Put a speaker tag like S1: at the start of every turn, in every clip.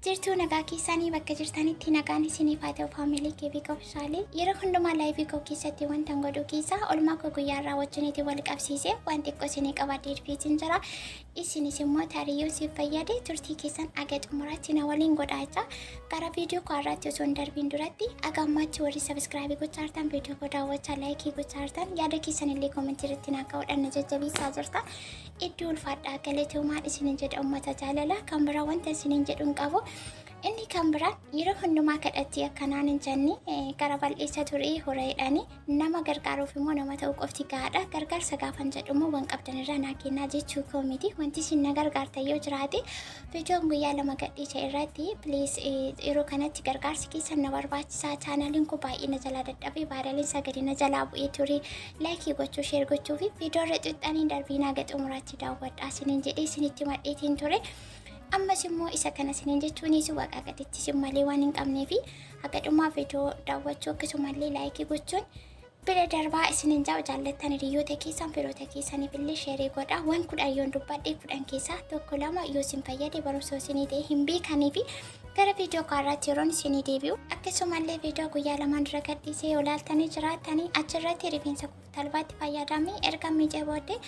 S1: jirtuu nagaa keessanii bakka jirtanitti nagaan isiniif haa ta'u faamilii kee fi qofsaalee yeroo hundumaa laayivii koo keessatti wanta godhu keessaa oolmaa koo guyyaarraa wajjinitti wal qabsiisee waan xiqqoo isinii qabadee dhufeetiin jira. Isinis immoo taariyyuun siif fayyade turtii keessan aga xumuraatti na waliin godhaa. Gara viidiyoo koo irratti osoo hin darbiin duratti aga ammaatti warri sabiskiraabii gochaa jirtan viidiyoo koo daawwachaa laayikii gochaa jirtan yaada keessan illee koomentii irratti naa ka'uudhaan na jajjabeessaa jirta. Iddoo ulfaadhaa galatooma isiniin jedha uummata jaalala kan biraa wanta isiniin jedhuun qabu. Inni kan biraan yeroo hundumaa kadhatti akkanaan hin jenne gara bal'eessa ture horeedhaani nama gargaaruuf immoo nama ta'uu qofti gahaadha. Gargaarsa gaafan jedhumoo waan qabdan irraa naa kennaa jechuu koo miti. Wanti isin na gargaartan yoo jiraate viidiyoon guyyaa lama gadhiisa irratti please yeroo kanatti gargaarsi keessan na barbaachisaa. Chaanaliin koo baay'ee na jalaa dadhabee baadaliin sagalee na jalaa bu'ee ture. Laayikii gochuu, sheer gochuu fi viidiyoo irra xuxxanii darbii naa xumuraatti daawwadhaa isiniin jedhee isinitti madheetiin ture. Ammas immoo isa kana isiniin jechuunis waaqa gaditti isin malee waan hin qabnee fi haga dhumaa viidiyoo daawwachuu akkasumallee laayikii gochuun bira darbaa isiniin jaallattan hiriyoota keessan firoota keessaniif illee sheerii godhaa. Waan 10 yoon dubbadhe 10 keessaa tokko lama yoo isin fayyade barumsa isinii ta'e hin beekanii fi gara viidiyoo kaarraatti yeroon isinii deebi'u akkasumallee viidiyoo guyyaa lamaan dura gadhiisee yoo laaltanii jiraattanii achirratti rifeensa talbaatti fayyadamee erga miicee booddee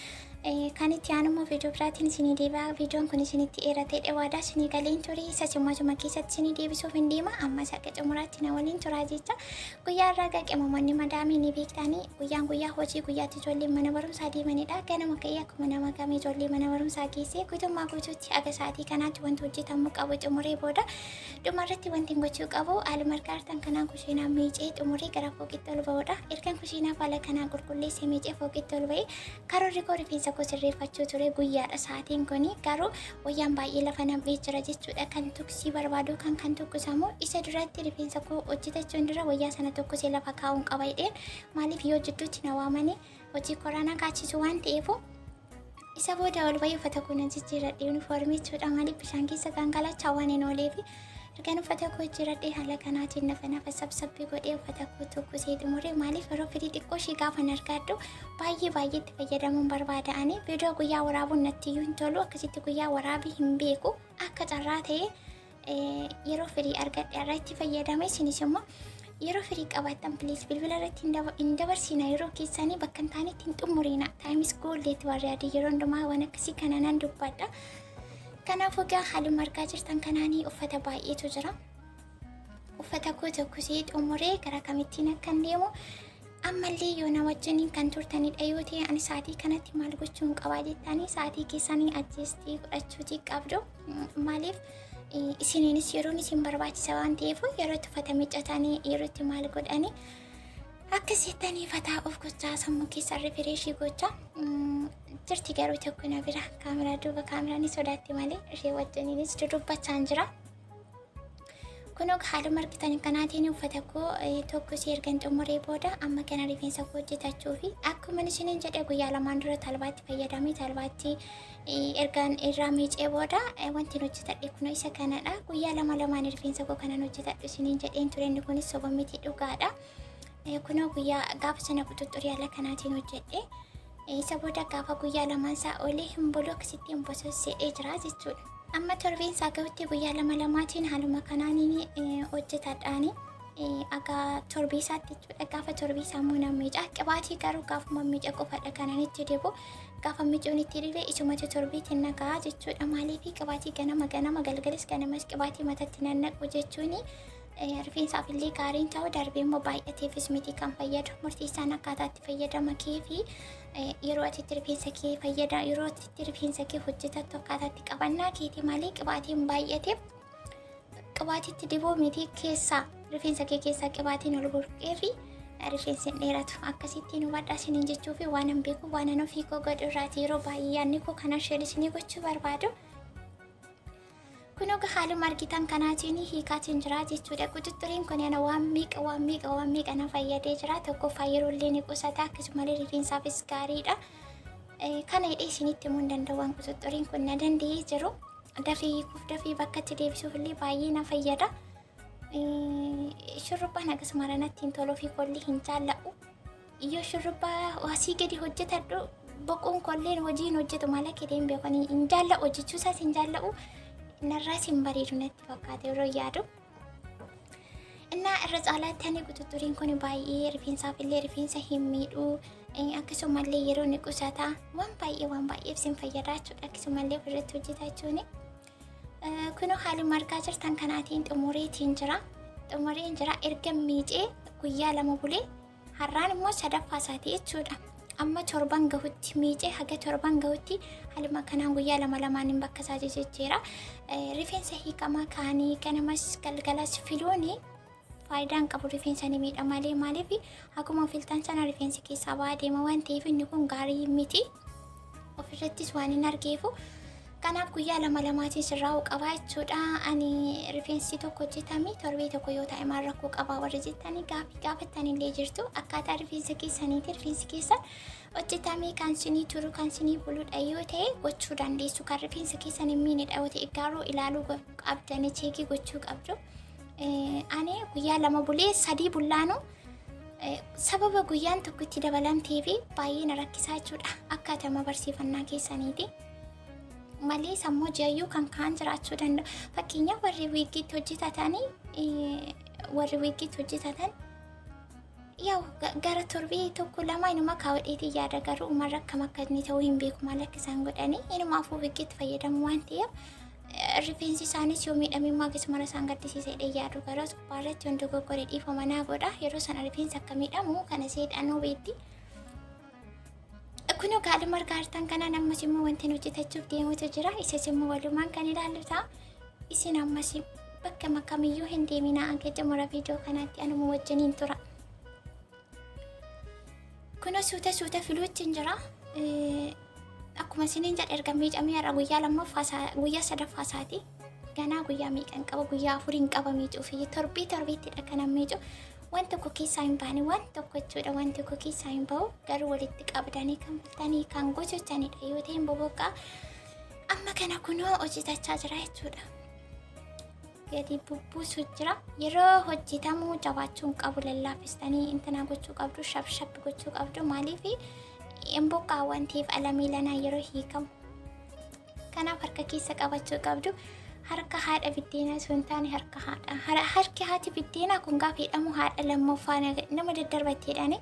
S1: kan itti aanumoo viidiyoo biraatiin isinii deebi'a. Viidiyoon kun isinitti dheeratee dhawaadaa isinii galeen ture isa simmatuma keessatti isinii deebisuuf hin deema. Ammas akka xumuraatti na waliin turaa jecha guyyaa irraa qaqemamoonni madaamii ni beektanii guyyaa hojii guyyaatti ijoolleen mana barumsaa deemanidha. Ganama ka'ee akkuma nama kamii ijoollee mana barumsaa geessee guutummaa guutuutti aga sa'aatii kanaatti wanti hojjetamuu qabu xumuree booda dhumarratti wanti gochuu qabu haala margaartan kanaan kushiinaa miicee xumuree gara fooqitti ol ba'uudha. Ergan kushiinaa haala kanaan qulqulleessee miicee fooqitti ol ba'ee karoorri koo rifeensa koo sirreeffachuu ture guyyaadha. Sa'aatiin kun garuu wayyaan baay'ee lafa nam'ee jira jechuudha. Kan tuksii barbaadu kan tukkusamu isa duratti rifeensa koo hojjetachuun dura wayyaa sana tokkosee lafa kaa'uun qaba jedheen maaliif yoo jidduutti na waamanii hojii koraanaa kaachisu waan ta'eef isa booda ol bahee uffata koo nan jijjiiradhe yuunifoormii jechuudha. Maaliif bishaan keessa gangalachaa waan hin ooleef ergan uffata koo jijjiiradhe haala kanaatiin nafa sabsabbii godhee uffata koo tokkosee xumuree maaliif yeroo firii xiqqoo ishii gaafan argadhu baay'ee itti fayyadamuun barbaada'anii viidiyoo guyyaa waraabuun natti iyyuu hin tolu. Akkasitti guyyaa waraabii hin beeku akka carraa ta'e yeroo firii argadhe irraa itti fayyadame. Isinis immoo yeroo firii qabaattan please bilbila irratti hin dabarsina. Yeroo keessanii bakka hin taanetti hin xumurina. Taayimis gooldeetti warri adii yeroo hundumaa waan akkasii kana nan dubbadha. Kanaafuu gaa haaluma argaa jirtan kanaanii uffata baay'eetu jira. Uffata koo tokkosee xumuree gara kamittiin akkan deemu ammallee yoo na wajjiniin kan turtanidha yoo ta'e ani sa'aatii kanatti maal gochuun qabaa jettanii sa'aatii keessanii ajjeestii godhachuutii qabdu. Maaliif isiniinis yeroon isin barbaachisa waan ta'eef yeroo itti uffata miiccatanii yeroo itti maal godhanii akkasittanii fataa of gochaa sammuu keessa rifireeshii gochaa jirti. Garuu tokko na bira kaameraa duuba kaameraan sodaatti malee ishee wajjiniinis dudubbachaa jira. Kunoo haaluma argitan kanaatiin uffata koo tokkosee ergan xumuree booda amma kana rifeensa koo hojjetachuu fi akkuma isiniin jedhe guyyaa lamaan dura talbaatti fayyadamee talbaatti ergan irraa miicee booda wanti hojjetadhe kun isa kanadha. Guyyaa lamaan rifeensa koo kanan hojjetadhu isiniin jedheen ture. Inni kunis soba miti dhugaadha. Kunoo guyyaa gaafa sana quxuxurii haala kanaatiin hojjedhe. Isa booda gaafa guyyaa lamaan isaa oolee hin bulu akkasittiin bososseedhee jira jechuudha. Amma torbeen isaa gahutti guyyaa lamaatiin haaluma kanaaniin hojjetadhaani aga torbii isaatti jechuudha. Gaafa torbii isaa immoo nan miica. Qibaatii garuu gaafuma miica qofadha kanan itti dibu. Gaafa miicuun itti dibee isumatu torbiitiin nagaa jechuudha. Maaliif qibaatii ganama galgalis ganamas qibaatii matatti nan naqu jechuuni. Rifeensaaf illee gaariin ta'u darbee immoo baay'ateefis miti kan fayyadu. Murtii isaan akkaataa itti fayyadama kee fi yeroo ati rifeensa kee hojjetattu akkaataa itti qabannaa keeti malee qibaatiin baay'ateef qibaatiitti dibuu miti keessaa rifeensa kee keessaa qibaatiin ol burqee fi rifeensi hin dheeratu. Akkasittiin hubadhaa isiniin jechuu fi waan hin beeku waan hin ofii koo godhu irraati yeroo baay'ee yaadni koo kana sheerisnii gochuu barbaadu. Kunoo haaluma argitan kanaatiin hiikaatiin jira jechuudha. Quxuxuriin kun yana waan meeqa na fayyadee jira. Tokkoffaa yeroo illee ni qusata akkasumallee rifeensaafis gaariidha. Kana hidhee isinitti himuu hin danda'u waan quxuxuriin kun na danda'ee jiru. Dafii hiikuuf dafii bakka itti deebisuuf illee baay'ee na fayyada. Shurrubbaan akkasuma ranatti hin toluu fi kolli hin jaalla'u. Yoo shurrubbaa asii gadi hojjetadhu boquun kolleen hojiin hojjetu maala kedeen beekanii hin jaalla'u hojjechuusaas hin jaalla'u. narraa simbareedu natti fakkaate yeroo yaadu. Innaa irra caalaatti ani quxuxuriin kun baay'ee rifeensaaf illee rifeensa hin miidhu. Akkasumallee yeroo ni qusata waan baay'eef sin fayyada jechuudha. Akkasumallee ofirratti hojjeta jechuun. Kunoo haali margaa jirtan kanaatiin xumureetiin jira. Xumureen jira erga miicee guyyaa 2 bulee har'aan immoo sadaffaa isaati jechuudha. Amma torban gahutti miicee haga torban gahutti haluma kanaan guyyaa 2 bakka isaa jijjiira. Rifeensa hiikamaa kaanii ganamas galgalas filuuni faayidaan qabu rifeensa ni miidha malee maaliif akkuma filtan sana rifeensi keessaa ba'aa deema waan ta'eef inni kun gaarii miti. Ofirrattis waan hin argeefu kanaaf guyyaa 2 sirraa qaba jechuudha. Ani rifeensi tokko hojjetame torbee tokko yoo ta'e maal rakkoo qaba warri jettanii gaafatanii illee jirtu. Akkaataa rifeensa keessaniiti rifeensi keessan hojjetame kan sinii turu kan sinii buluudha yoo ta'e gochuu dandeessu. Kan rifeensa keessan hin miidhedha yoo ta'e garuu ilaaluu qabdanii cheekii gochuu qabdu. Ani guyyaa 2 bulee 3 bullaanu sababa guyyaan tokko itti dabalamtee fi baay'ee na rakkisaa jechuudha. Akkaataa barsiifannaa keessaniiti. Malee sammuu ji'ayyuu kan kaan jiraachuu danda'u. Fakkeenyaaf warri wiigiitti hojjetatan yaw gara torbee tokko 2 inuma kaawwadheetii yaada garuu umarra akkam akka inni ta'uu hin beeku maal akka isaan godhanii inumaafuu wiigiitti fayyadamu waan ta'eef rifeensi isaanis yoo miidhame immoo akkasuma isaan gaddisiisedha yaadu garuu gubbaarratti wanti goggoree dhiifama naa godha yeroo sana rifeensi akka miidhamu kana seedhanuu beetti. Kunoo gaali margaa hartan kanaan ammas immoo wanti hojjetachuuf deemutu jira. Isas immoo walumaan kan ilaallu ta'a. Isin ammas bakka kamiyyuu hin deeminaa hanga xumura viidiyoo kanaatti anuma wajjiniin tura. Kunoo suuta filuutti jira. Akkuma isiniin jedhe erga miicamee har'a guyyaa 3ffaa isaati. Ganaa guyyaa meeqan qaba guyyaa 4 qaba miicuu fi torbeettidha kan miicuu. Waan tokko keessaa hin baane waan tokko jechuudha waan tokko keessaa hin bahu garuu walitti qabdanii kan bultanii kan gochotanidha yoo ta'e boboqaa amma kana kunoo hojjetachaa jira jechuudha. Gadi bubbuusu jira yeroo hojjetamu jabaachuun qabu lallaafistanii intana gochuu qabdu shab gochuu qabdu maaliif boboqaa waan ta'eef alamii lanaa yeroo hiikamu kanaaf harka keessa qabachuu qabdu. Harka haadha biddeenaa sun taane harki haati biddeenaa kun gaafa jedhamu haadha lammaffaa nama daddarbatteedhaani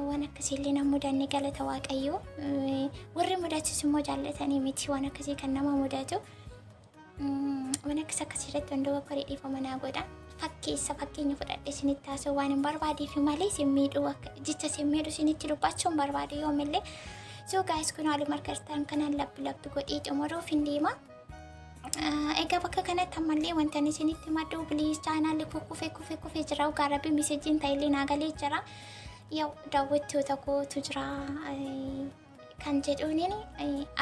S1: waan akkasiillee nama mudanne galata waaqayyoo warri mudaachis immoo jaallatanii miti waan akkasii kan nama mudatu waan akkasirratti wandoo bakka dhiifama naa godha. Fakkeenya fudhadhe isinitti taasisuu waan hin barbaadeef malee simmiidhuu jecha simmiidhuu isinitti dubbachuu hin barbaade yoomillee soo gaayis kun haaluma harkastaan kanaan labbi godhee xumuruuf hin deema. Egaa bakka kanatti ammallee wanti isinitti maddu biliis chaanaalli kufee jira gaarabii miseejiin ta'illee naagalee jira. Yaw daawwattoota kootu jira kan jedhuuniin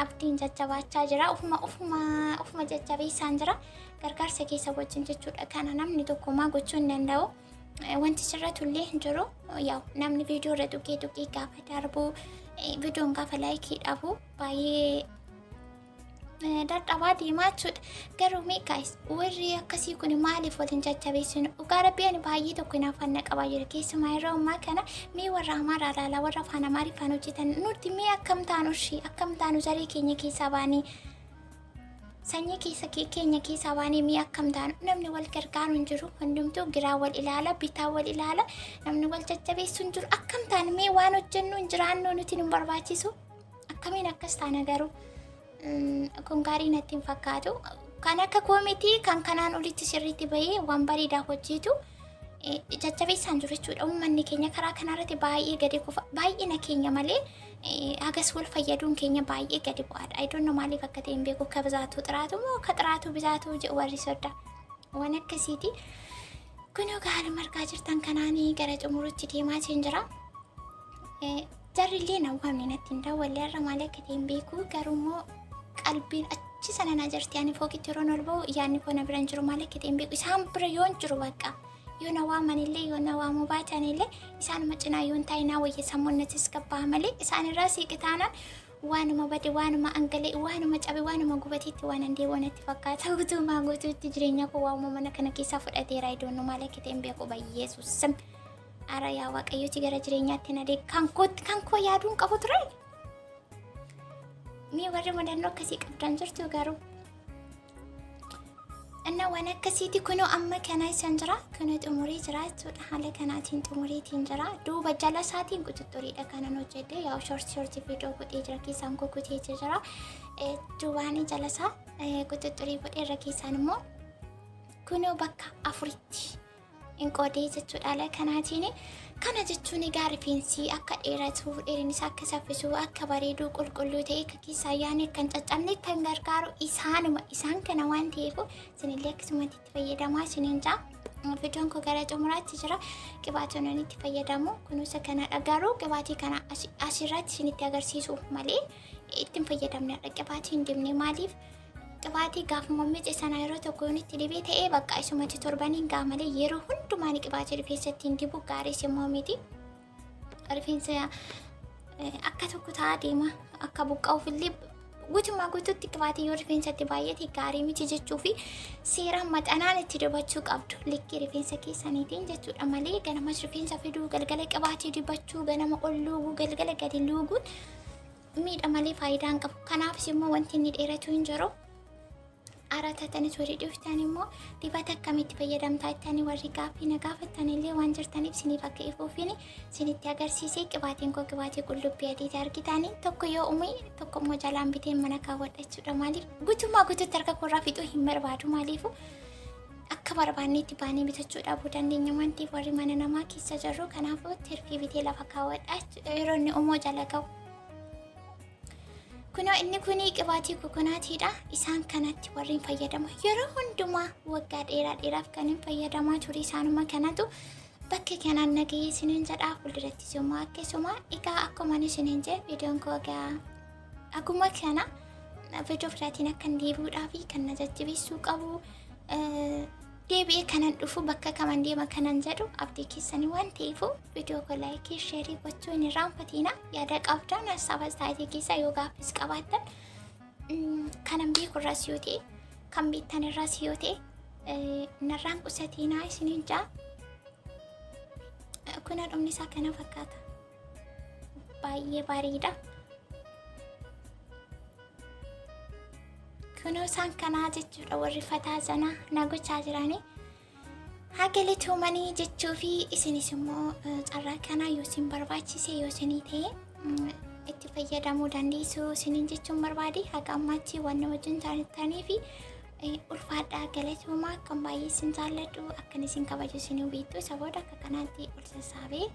S1: abdiin jajjabaachaa jira ufuma jajjabeessaan jira gargaarsa keessa wajjin jechuudha. Kana namni tokkummaa gochuu hin danda'u. Wanti sirratullee hin jiru yaw namni viidiyoo irra tuqee gaafa darbu viidiyoon gaafa laayikii dhabu baay'ee dadhabaa deemaa jechuudha. Garuu guys warri akkasii kun maaliif waliin jajjabeessinu dhugaa rabbiin baay'ee tokko naafannaa qabaa jira keessumaa yeroo ammaa kana mee warra amaaraa ilaalaa warra afaan amaariffaan hojjetan nuti mee akkam taanu zaree keenya keessaa baanii sanyii keenya keessaa baanii mee akkam taanu namni wal gargaaru hin jiru hundumtuu giraa wal ilaala bitaa wal ilaala namni wal jajjabeessu hin jiru akkam taanu mee waan hojjennu hin jiraannu nuti nu barbaachisu akkamiin akkas taana garuu kun gaarii natti hin fakkaatu. Kan akka koomitii kan kanaan olitti sirriitti bahee waan bareedaa hojjetu jajjabeessaan jiru jechuudha. Uummanni keenya karaa kanarratti baay'ee gadi kufa baay'ina keenya malee hagas wal fayyaduun keenya baay'ee gadi bu'aadha. I don't know maaliif akka ta'e hin beeku ka bizaatu xiraatu moo ka xiraatu bizaatu jedhu warri sodda waan akkasiiti. Kunoo gaala margaa jirtan kanaanii gara xumurutti deemaa jira. Jarrillee nawwaamni natti hin daawwalle irra maal akka ta'e hin beeku garuummoo qalbiin achi sana na jirti ani fooqitti yeroo ol ba'u yaadni koo na bira hin jiru maal akka ta'e hin beeku isaan bira yoo hin jiru bakka yoo na waamanillee yoo na waamuu baatanillee isaanuma cinaa yoo hin taa'inaa wayya sammuun natis gabbaa malee isaan irraa siiqitaanaan waanuma bade waanuma angalee waanuma cabe waanuma gubateetti waan handeewwan itti fakkaata guutumaa guutuutti jireenya koo waamuma mana kana keessaa fudhateera idoonnu maal akka ta'e hin beeku bayyeesus ara yaa waaqayyooti gara jireenyaatti na deeg kan koo yaaduun qabu ture. Mee warri mudannoo akkasii qabdan jirtu garuu እና ዋና ከሲቲ ኩኖ አመ ከናይ ሰንጅራ ኩኖ ጥሙሪ ጅራ ሱዳ ሀለ ከናቲን ጥሙሪ ቲንጅራ ዱ በጃላ ሳቲን ቁጥጥሪ ደካና ነው ጀደ ያው ሾርት ቪዲዮ ቁጥ ጅራ ኪሳን ኮኩቴ ጅራ ዱባኒ ጀለሳ ቁጥጥሪ ቁጥ ረኪሳንሞ ኩኖ በካ አፍሪቲ እንቆዴ ጀቹዳ ለ ከናቲኒ kana jechuun egaa rifeensi akka dheeratu dheerinni isaa akka saffisu akka bareedu qulqulluu ta'e akka keessaa yaane kan caccabne kan gargaaru isaan kana waan ta'eef isinillee akkasumatti itti fayyadamaa isiniin jaa viidiyoon koo gara xumuraatti jira qibaatonni itti fayyadamu kunuunsa kana dhagaaruu qibaatii kana asirratti isinitti agarsiisu malee ittiin fayyadamnedha qibaatii hin dibne maaliif qibaatii gaafuma miice sana yeroo tokko itti dibee ta'ee bakka isumatti torbaniin gaamalee yeroo hundumaan qibaatii rifeensatti hin dibu gaarii simmoo miti rifeensa akka tokko ta'aa deema akka buqqa'uufillee guutummaa guutuutti qibaatii yoo rifeensatti baay'ate gaarii miti jechuu fi seeraan maxanaan itti dibachuu qabdu likkii rifeensa keessaniitiin jechuudha malee ganamas rifeensa fiduu galgala qibaatii dibachuu ganama ol luuguu galgala gadi luuguun miidha malee faayidaa hin qabu kanaafis immoo wanti inni dheeratu hin jiru አራታተንስ ወደ ዲፍታን ሞ ዲባታ ከሚት ፈየዳምታታኒ ወሪጋ ፊና ጋፈታኒሌ ዋንጀርታኒ ሲኒፋ ከኢፎፊኒ ሲኒት ያገርሲሲ ቅባቴን ኮ ቅባቴ ቁልብ ያዲት አርጊታኒ ተኮ የኡሚ ተኮ ሞጃላም ቢቴ መነካ ወጣች ደማሊ ጉቱማ ጉቱ ተርከ ኮራፊቱ ሂመርባዱ ማሊፉ አከባርባኒ ቲባኒ ቢተቹ ዳቡ ዳንደኛ ማንቲ ወሪ ማነናማ ኪሰ ጀሮ ከናፎ ተርፊ ቢቴ ለፈካ ወጣች ሮኒ ኡሞ ጃለጋው kuno inni kuni qibaatii kokonaatiidha isaan kanatti warreen fayyadamu yeroo hundumaa waggaa dheeraaf kan hin fayyadamaa ture isaanuma kanatu bakka kanaan nagahee isiniin jedhaa fuuldurattis immoo akkasuma egaa akkuma isiniin jedhe viidiyoon koo egaa akkuma kana viidiyoo biraatiin akkan deebi'uudhaaf kan na jajjabeessuu qabu deebi'ee kanan dhufu bakka kaman deema kanan jedhu abdii keessanii waan ta'eef viidiyoo koo laayikii sheerii gochuu hin irraanfatina yaada qabdan hasaaba taatee keessa yoo gaafis qabaattan kanan beeku irraas yoo ta'e kan beektan irraas yoo ta'e narraan qusatinaa isiniin jaa kuna dhumni isaa kana fakkaata baay'ee bareeda kuno isaan kanaa jechuudha warri fataa sana na gochaa jiranii hagaleetumanii jechuu fi isinis immoo carraa kana yoo isin barbaachise yoo isinii ta'e itti fayyadamuu dandeessu isiniin jechuun barbaade haga ammaatti waan wajjin taanitanii fi ulfaadhaa galeetumaa kan baay'ee isin jaalladhu akkan isin kabaju isinii beektu saboota akka kanaatti ol sassaabee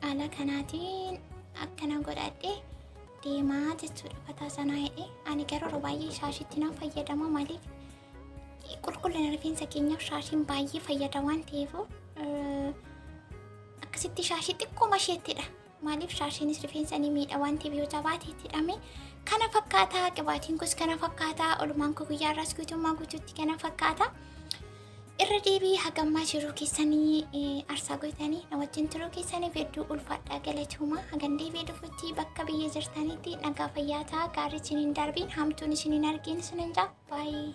S1: haala kanaatiin akkana godhadhe deemaa jechuudha fataa sanaa hidhee ani garuu baay'ee shaashitti nan fayyadama maaliif qulqullina rifeensa keenyaaf shaashiin baay'ee fayyada waan ta'eef akkasitti shaashii xiqqooma isheettidha maaliif shaashiinis rifeensa ni miidha waan ta'eef yoo jabaateetti hidhame kana fakkaataa qibaatiin kus kana fakkaataa olumaan koo guyyaarraas guutummaa guutuutti kana fakkaataa irra deebii hagammaa jiruu keessanii arsaa gootanii na wajjin turuu keessanii hedduu ulfaadhaa galatuuma hagan deebii dhufutti bakka biyya jirtanitti nagaa fayyaa ta'aa gaarii isiniin darbiin hamtuun isiniin argin isiniin jaa baay'ee